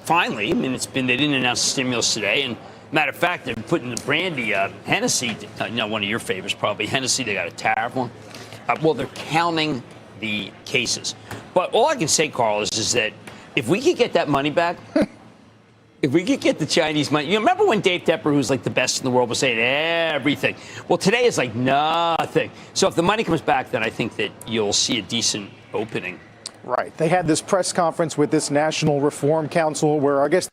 Finally, I mean, they didn't announce stimulus today, and matter of fact, they're putting the brandy, Hennessy, one of your favorites probably, Hennessy, they got a tariff on. Well, they're counting the cases. But all I can say, Carl, is that if we could get that money back, if we could get the Chinese money, you remember when Dave Draper, who's like the best in the world, was saying everything? Well, today is like nothing. So if the money comes back, then I think that you'll see a decent opening. Right. They had this press conference with this National Reform Council where I guess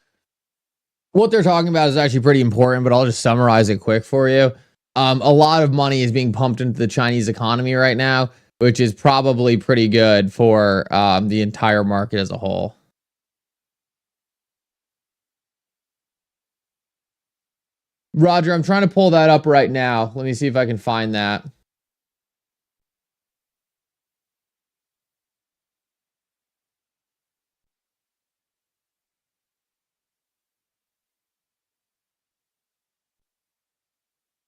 what they're talking about is actually pretty important, but I'll just summarize it quick for you. A lot of money is being pumped into the Chinese economy right now, which is probably pretty good for the entire market as a whole. Roger, I'm trying to pull that up right now. Let me see if I can find that.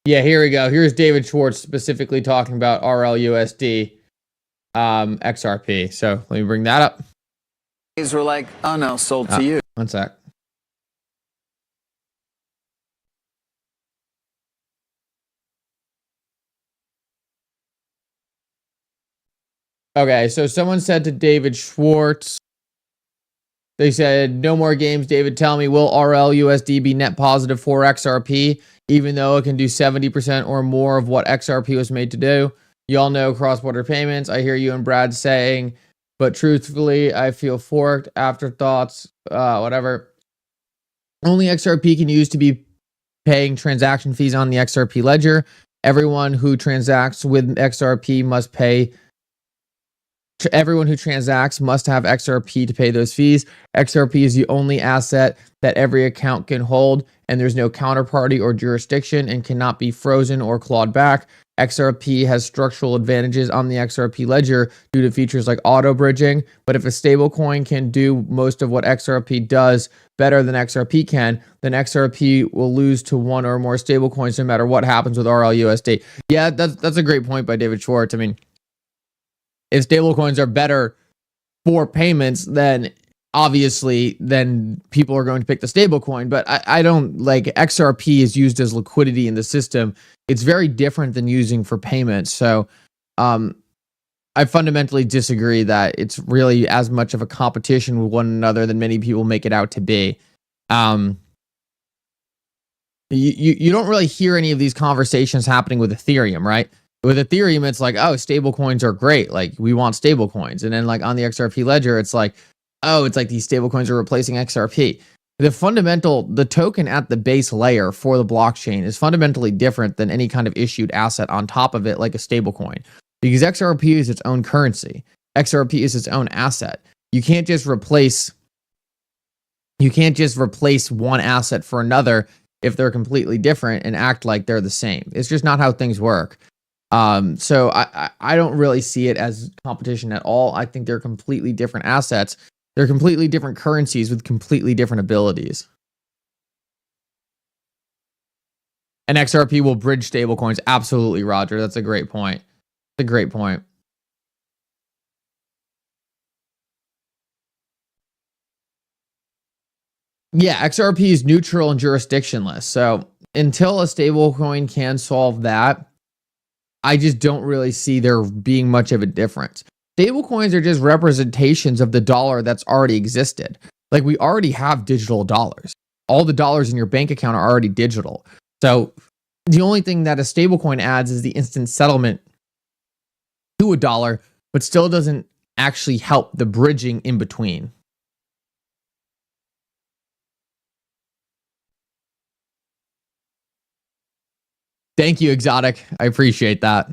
Yeah, here we go. Here's David Schwartz specifically talking about RLUSD XRP. So let me bring that up. These were like, oh no, sold to you. One sec. Okay, so someone said to David Schwartz, they said, no more games, David, tell me, will RLUSD be net positive for XRP, even though it can do 70% or more of what XRP was made to do? You all know cross-border payments. I hear you and Brad saying, but truthfully, I feel forked, afterthoughts, whatever. Only XRP can use to be paying transaction fees on the XRP ledger. Everyone who transacts with XRP must pay. Everyone who transacts must have XRP to pay those fees. XRP is the only asset that every account can hold, and there's no counterparty or jurisdiction and cannot be frozen or clawed back. XRP has structural advantages on the XRP ledger due to features like auto bridging, but if a stablecoin can do most of what XRP does better than XRP can, then XRP will lose to one or more stablecoins no matter what happens with RLUSD. Yeah, that's a great point by David Schwartz. I mean, if stablecoins are better for payments, then obviously then people are going to pick the stablecoin. But I don't like XRP is used as liquidity in the system. It's very different than using for payments. So I fundamentally disagree that it's really as much of a competition with one another than many people make it out to be. You don't really hear any of these conversations happening with Ethereum, right? With Ethereum, it's like, oh, stable coins are great. Like, we want stable coins. And then like on the XRP ledger, it's like, oh, it's like these stable coins are replacing XRP. The token at the base layer for the blockchain is fundamentally different than any kind of issued asset on top of it, like a stable coin. Because XRP is its own currency. XRP is its own asset. You can't just replace one asset for another if they're completely different and act like they're the same. It's just not how things work. So I don't really see it as competition at all. I think they're completely different assets. They're completely different currencies with completely different abilities. And XRP will bridge stablecoins. Absolutely, Roger. That's a great point. That's a great point. Yeah, XRP is neutral and jurisdictionless. So until a stablecoin can solve that, I just don't really see there being much of a difference. Stablecoins are just representations of the dollar that's already existed. Like, we already have digital dollars. All the dollars in your bank account are already digital. So the only thing that a stablecoin adds is the instant settlement to a dollar, but still doesn't actually help the bridging in between. Thank you, Exotic. I appreciate that.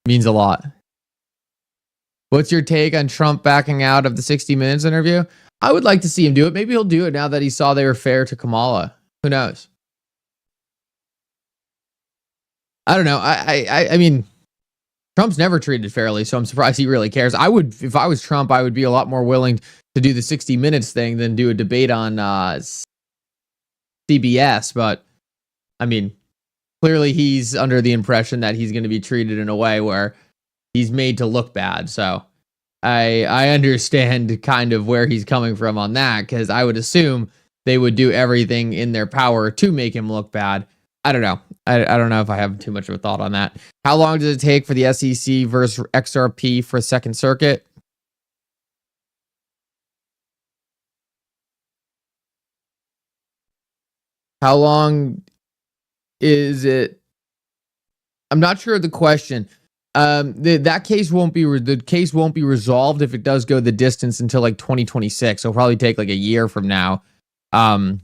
Means a lot. What's your take on Trump backing out of the 60 Minutes interview? I would like to see him do it. Maybe he'll do it now that he saw they were fair to Kamala. Who knows? I don't know. I mean, Trump's never treated fairly, so I'm surprised he really cares. I would, if I was Trump, I would be a lot more willing to do the 60 Minutes thing than do a debate on CBS. But I mean, clearly he's under the impression that he's going to be treated in a way where he's made to look bad. So I understand kind of where he's coming from on that, because I would assume they would do everything in their power to make him look bad. I don't know. I don't know if I have too much of a thought on that. How long does it take for the SEC versus XRP for Second Circuit? How long is it? I'm not sure of the question. That case won't be the case won't be resolved if it does go the distance until like 2026. It'll probably take like a year from now to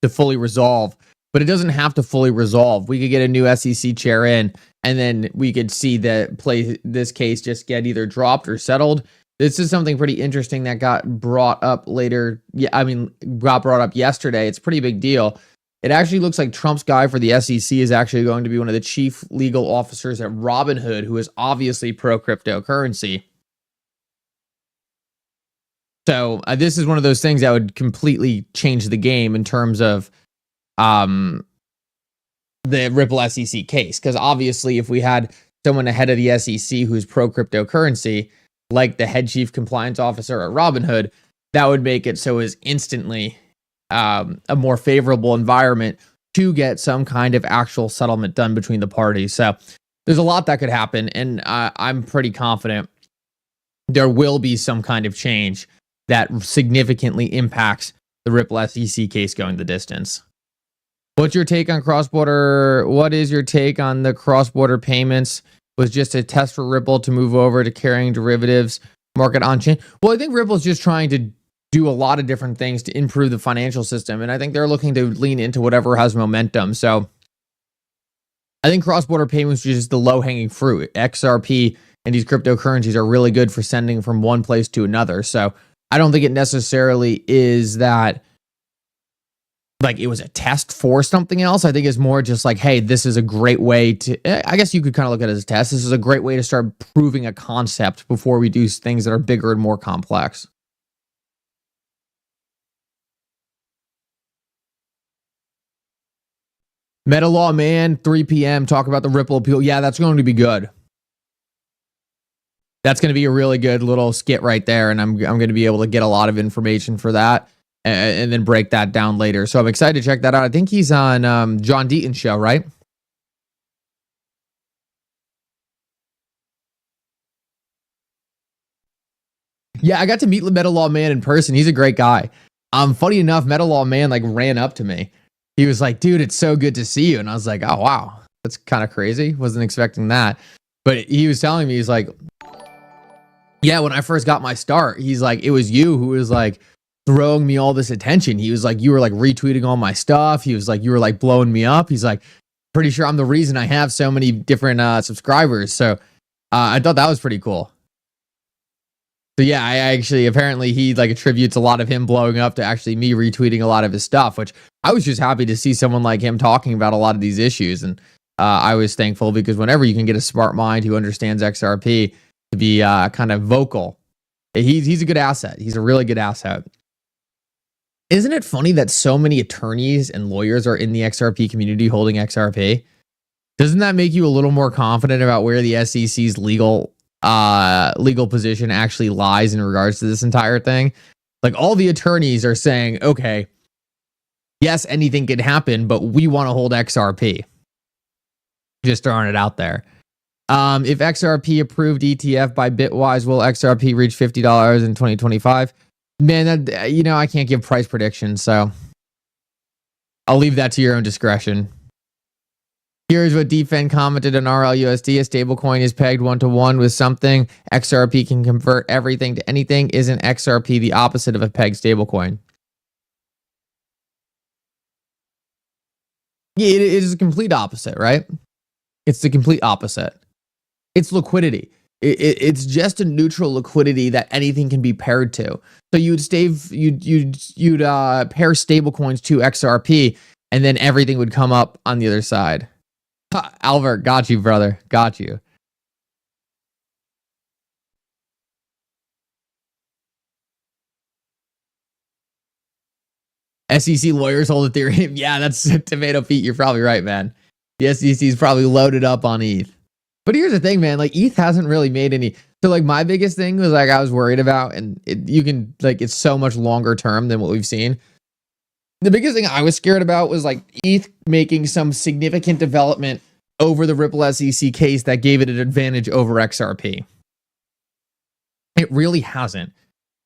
fully resolve. But it doesn't have to fully resolve. We could get a new SEC chair in, and then we could see this case just get either dropped or settled. This is something pretty interesting that got brought up later. Yeah, I mean, got brought up yesterday. It's a pretty big deal. It actually looks like Trump's guy for the SEC is actually going to be one of the chief legal officers at Robinhood, who is obviously pro-cryptocurrency. So this is one of those things that would completely change the game in terms of the Ripple SEC case. Because obviously, if we had someone ahead of the SEC who's pro-cryptocurrency, like the head chief compliance officer at Robinhood, that would make it so is instantly a more favorable environment to get some kind of actual settlement done between the parties. So there's a lot that could happen, and I'm pretty confident there will be some kind of change that significantly impacts the Ripple SEC case going the distance. What's your take on cross-border? What is your take on the cross-border payments? Was just a test for Ripple to move over to carrying derivatives market on chain? Well, I think Ripple's just trying to do a lot of different things to improve the financial system, and I think they're looking to lean into whatever has momentum. So I think cross-border payments is just the low-hanging fruit. XRP and these cryptocurrencies are really good for sending from one place to another. So I don't think it necessarily is that like it was a test for something else. I think it's more just like, hey, this is a great way to, I guess you could kind of look at it as a test. This is a great way to start proving a concept before we do things that are bigger and more complex. Meta Law Man, 3 p.m. Talk about the Ripple appeal. Yeah, that's going to be good. That's going to be a really good little skit right there, and I'm going to be able to get a lot of information for that and then break that down later. So I'm excited to check that out. I think he's on John Deaton's show, right? Yeah, I got to meet the Meta Law Man in person. He's a great guy. Funny enough, Meta Law Man like ran up to me. He was like, dude, it's so good to see you. And I was like, oh, wow, that's kind of crazy. Wasn't expecting that. But he was telling me, he's like, yeah, when I first got my start, he's like, it was you who was like throwing me all this attention. He was like, you were like retweeting all my stuff. He was like, you were like blowing me up. He's like, pretty sure I'm the reason I have so many different subscribers. So I thought that was pretty cool. So yeah, I actually, apparently he like attributes a lot of him blowing up to actually me retweeting a lot of his stuff, which I was just happy to see someone like him talking about a lot of these issues. And I was thankful because whenever you can get a smart mind who understands XRP to be kind of vocal, he's a good asset. He's a really good asset. Isn't it funny that so many attorneys and lawyers are in the XRP community holding XRP? Doesn't that make you a little more confident about where the SEC's legal position actually lies in regards to this entire thing? Like all the attorneys are saying, okay, yes, anything could happen, but we want to hold XRP. Just throwing it out there. If XRP approved ETF by Bitwise, will XRP reach $50 in 2025? Man, that, I can't give price predictions, so I'll leave that to your own discretion. Here's what Defend commented on RLUSD. A stablecoin is pegged 1-to-1 with something. XRP can convert everything to anything. Isn't XRP the opposite of a pegged stablecoin? It is a complete opposite, right? It's the complete opposite. It's liquidity. It's just a neutral liquidity that anything can be paired to. So you'd pair stablecoins to XRP, and then everything would come up on the other side. Ha, Albert, got you, brother. Got you. SEC lawyers hold Ethereum. Yeah, that's tomato feet. You're probably right, man. The SEC is probably loaded up on ETH. But here's the thing, man. Like, ETH hasn't really made any. So, like, my biggest thing was, like, I was worried about, and it's so much longer term than what we've seen. The biggest thing I was scared about was, like, ETH making some significant development over the Ripple SEC case that gave it an advantage over XRP. It really hasn't.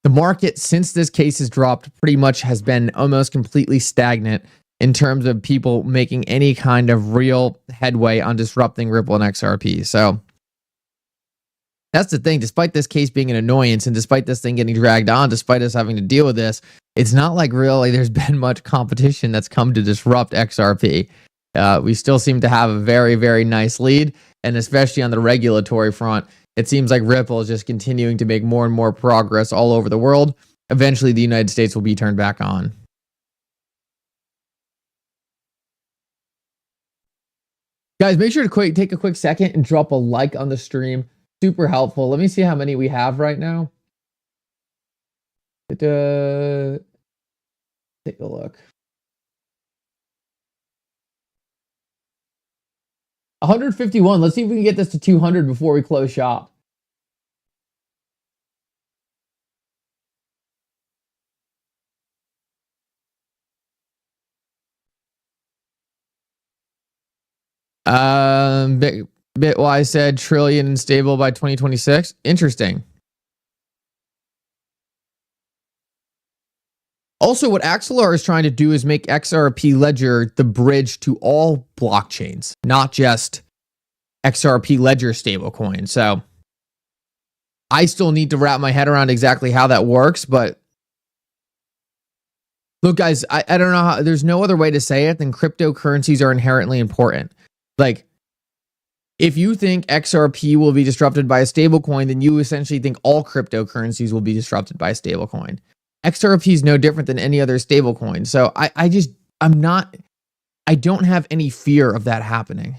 The market, since this case has dropped, pretty much has been almost completely stagnant in terms of people making any kind of real headway on disrupting Ripple and XRP. So that's the thing. Despite this case being an annoyance, and despite this thing getting dragged on, despite us having to deal with this, it's not like really there's been much competition that's come to disrupt XRP. We still seem to have a very, very nice lead, and especially on the regulatory front, it seems like Ripple is just continuing to make more and more progress all over the world. Eventually, the United States will be turned back on. Guys, make sure to take a quick second and drop a like on the stream. Super helpful. Let me see how many we have right now. Take a look. 151. Let's see if we can get this to 200 before we close shop. Bitwise said trillion and stable by 2026. Interesting. Also, what Axelar is trying to do is make XRP Ledger the bridge to all blockchains, not just XRP Ledger stablecoin. So I still need to wrap my head around exactly how that works. But look, guys, I don't know how, there's no other way to say it than cryptocurrencies are inherently important. Like, if you think XRP will be disrupted by a stablecoin, then you essentially think all cryptocurrencies will be disrupted by a stablecoin. XRP is no different than any other stablecoin. So I don't have any fear of that happening.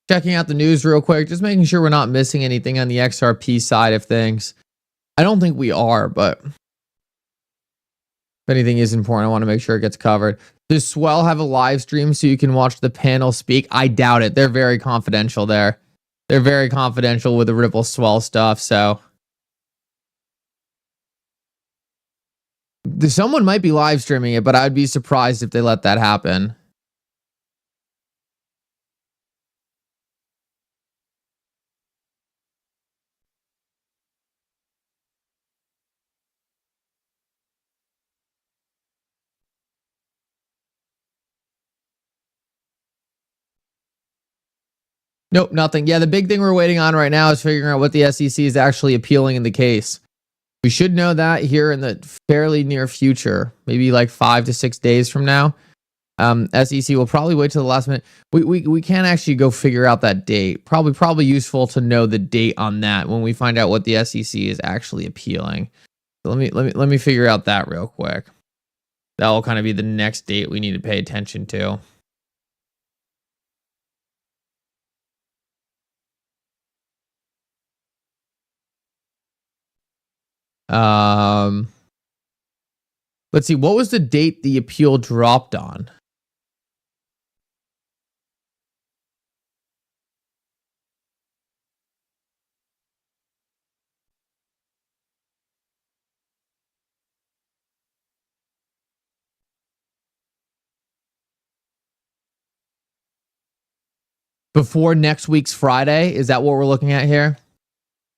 Checking out the news real quick, just making sure we're not missing anything on the XRP side of things. I don't think we are, but if anything is important, I want to make sure it gets covered. Does Swell have a live stream so you can watch the panel speak? I doubt it. They're very confidential there. They're very confidential with the Ripple Swell stuff, so someone might be live streaming it, but I'd be surprised if they let that happen. Nope, nothing. Yeah, the big thing we're waiting on right now is figuring out what the SEC is actually appealing in the case. We should know that here in the fairly near future, maybe like 5 to 6 days from now. SEC will probably wait till the last minute. We can't actually go figure out that date. Probably useful to know the date on that when we find out what the SEC is actually appealing. So let me figure out that real quick. That will kind of be the next date we need to pay attention to. Let's see, what was the date the appeal dropped on? before next week's Friday. Is that what we're looking at here?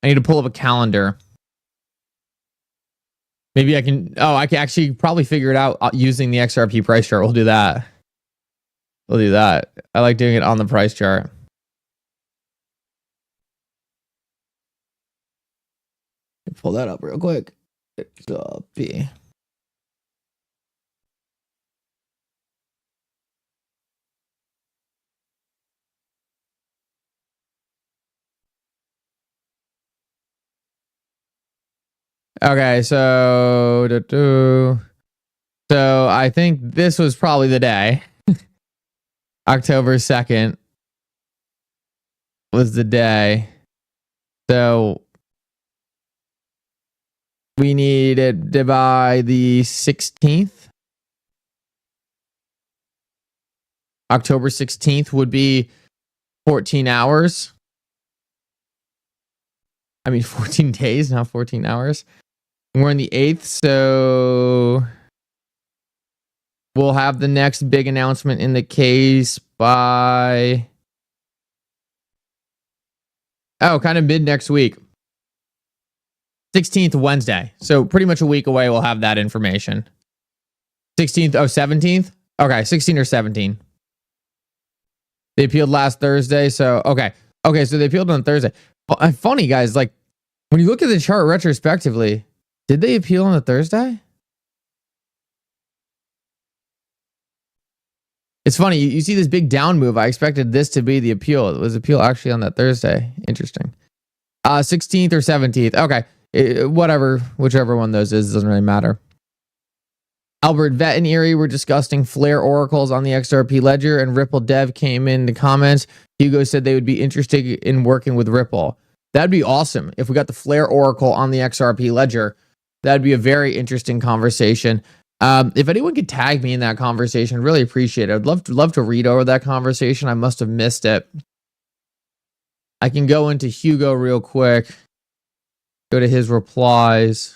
I need to pull up a calendar. Maybe I can. Oh, I can actually probably figure it out using the XRP price chart. We'll do that. We'll do that. I like doing it on the price chart. Pull that up real quick. XRP. Okay, so I think this was probably the day. October 2nd was the day. So we need it by the 16th. October 16th would be 14 hours. I mean, 14 days, not 14 hours. We're on the 8th, so we'll have the next big announcement in the case by, kind of mid next week. 16th, Wednesday. So pretty much a week away, we'll have that information. 16th, 17th? Okay, 16 or 17. They appealed last Thursday, so okay, so they appealed on Thursday. Funny, guys, like, when you look at the chart retrospectively, did they appeal on the Thursday? It's funny. You see this big down move. I expected this to be the appeal. It was appeal actually on that Thursday. Interesting. 16th or 17th. Okay. Whatever. Whichever one those is. Doesn't really matter. Albert Vet and Erie were discussing Flare oracles on the XRP ledger, and Ripple Dev came in the comments. Hugo said they would be interested in working with Ripple. That'd be awesome if we got the Flare oracle on the XRP ledger. That'd be a very interesting conversation. If anyone could tag me in that conversation, I'd really appreciate it. I'd love to read over that conversation. I must have missed it. I can go into Hugo real quick. Go to his replies.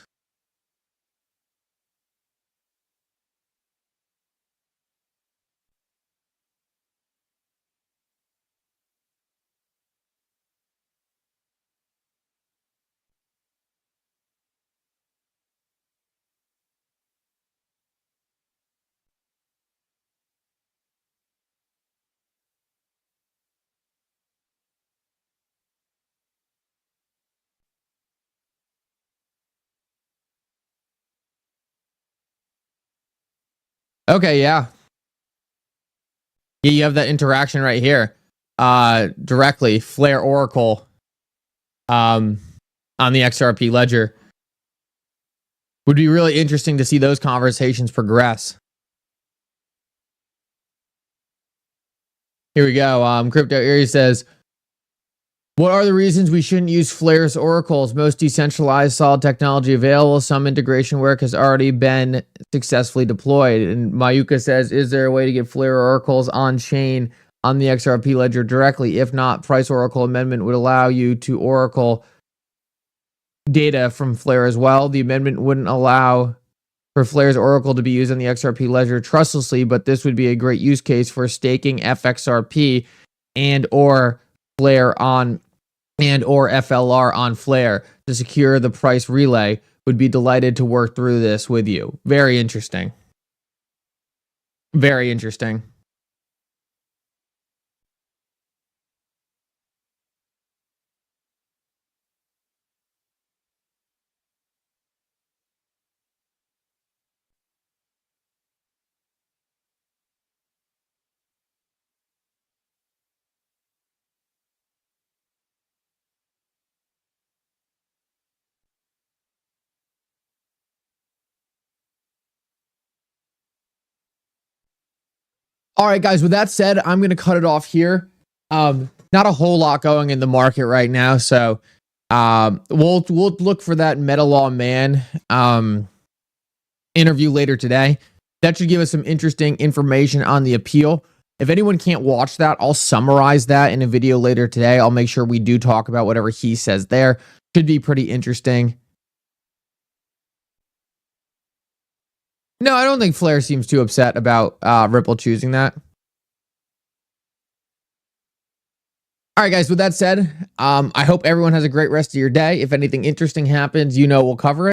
Okay, yeah. Yeah, you have that interaction right here. Directly, Flare Oracle on the XRP ledger. Would be really interesting to see those conversations progress. Here we go. Crypto Erie says, what are the reasons we shouldn't use Flare's oracles? Most decentralized solid technology available. Some integration work has already been successfully deployed. And Mayuka says, is there a way to get Flare oracles on chain on the XRP ledger directly? If not, Price Oracle amendment would allow you to oracle data from Flare as well. The amendment wouldn't allow for Flare's oracle to be used on the XRP ledger trustlessly, but this would be a great use case for staking FXRP and or Flare on and or FLR on Flare to secure the price relay. Would be delighted to work through this with you. Very interesting. Very interesting. All right, guys, with that said, I'm going to cut it off here. Not a whole lot going in the market right now, so we'll look for that Meta Law Man interview later today. That should give us some interesting information on the appeal. If anyone can't watch that, I'll summarize that in a video later today. I'll make sure we do talk about whatever he says there. Should be pretty interesting. No, I don't think Flare seems too upset about Ripple choosing that. All right, guys, with that said, I hope everyone has a great rest of your day. If anything interesting happens, we'll cover it.